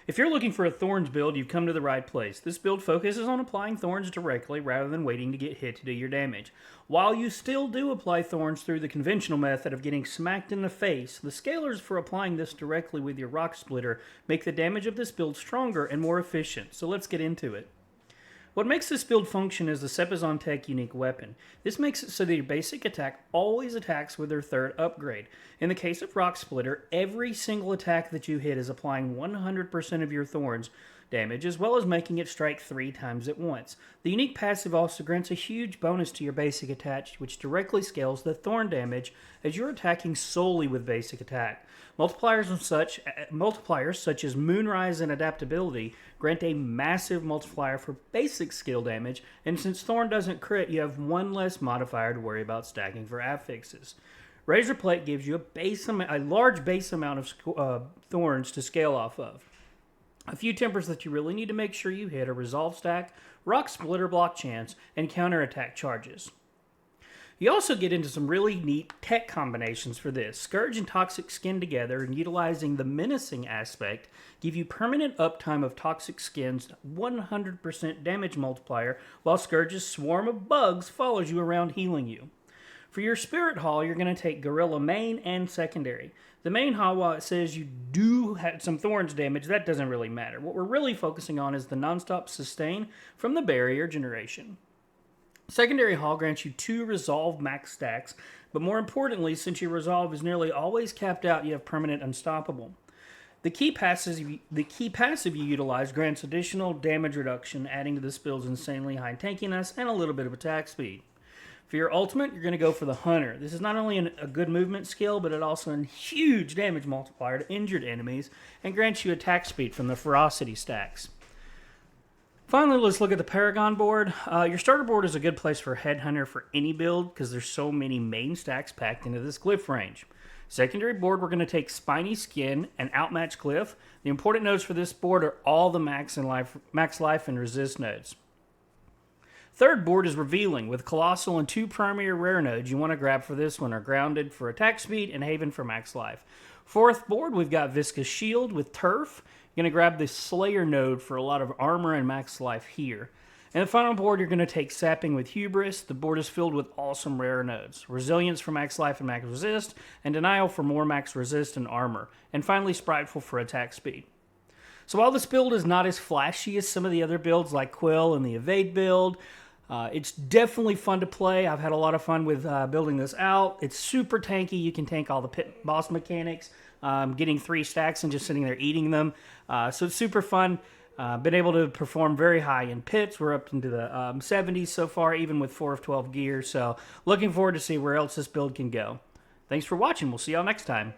If you're looking for a thorns build, you've come to the right place. This build focuses on applying thorns directly rather than waiting to get hit to do your damage. While you still do apply thorns through the conventional method of getting smacked in the face, the scalars for applying this directly with your rock splitter make the damage of this build stronger and more efficient, so let's get into it. What makes this build function is the Sepizon Tech unique weapon. This makes it so that your basic attack always attacks with their third upgrade. In the case of Rock Splitter, every single attack that you hit is applying 100% of your thorns damage, as well as making it strike 3 times at once. The unique passive also grants a huge bonus to your basic attack, which directly scales the thorn damage as you're attacking solely with basic attack. Multipliers such as Moonrise and Adaptability grant a massive multiplier for basic skill damage, and since Thorn doesn't crit, you have one less modifier to worry about stacking for affixes. Razor Plate gives you a large base amount of thorns to scale off of. A few tempers that you really need to make sure you hit are Resolve Stack, Rock Splitter Block Chance, and Counterattack Charges. You also get into some really neat tech combinations for this. Scourge and Toxic Skin together and utilizing the menacing aspect give you permanent uptime of Toxic Skin's 100% damage multiplier, while Scourge's swarm of bugs follows you around healing you. For your Spirit Haul, you're going to take Gorilla main and secondary. The main haul, while it says you do have some thorns damage, that doesn't really matter. What we're really focusing on is the non-stop sustain from the barrier generation. Secondary Haul grants you 2 Resolve max stacks, but more importantly, since your Resolve is nearly always capped out, you have permanent Unstoppable. The key passive you utilize grants additional damage reduction, adding to this build's insanely high tankiness and a little bit of attack speed. For your ultimate, you're going to go for the Hunter. This is not only a good movement skill, but it also a huge damage multiplier to injured enemies and grants you attack speed from the Ferocity stacks. Finally, let's look at the Paragon board. Your starter board is a good place for Headhunter for any build because there's so many main stacks packed into this glyph range. Secondary board, we're going to take Spiny Skin and Outmatch Glyph. The important nodes for this board are all the max life and resist nodes. Third board is Revealing, with Colossal and 2 primary rare nodes you want to grab for this one are Grounded for attack speed and Haven for max life. Fourth board, we've got Viscous Shield with Turf. You're going to grab the Slayer node for a lot of armor and max life here. And the final board, you're going to take Sapping with Hubris. The board is filled with awesome rare nodes. Resilience for max life and max resist, and Denial for more max resist and armor. And finally, Spriteful for attack speed. So while this build is not as flashy as some of the other builds like Quill and the Evade build, it's definitely fun to play. I've had a lot of fun with building this out. It's super tanky. You can tank all the pit boss mechanics, getting 3 stacks and just sitting there eating them. So it's super fun. Been able to perform very high in pits. We're up into the 70s so far, even with 4 of 12 gear. So looking forward to see where else this build can go. Thanks for watching. We'll see y'all next time.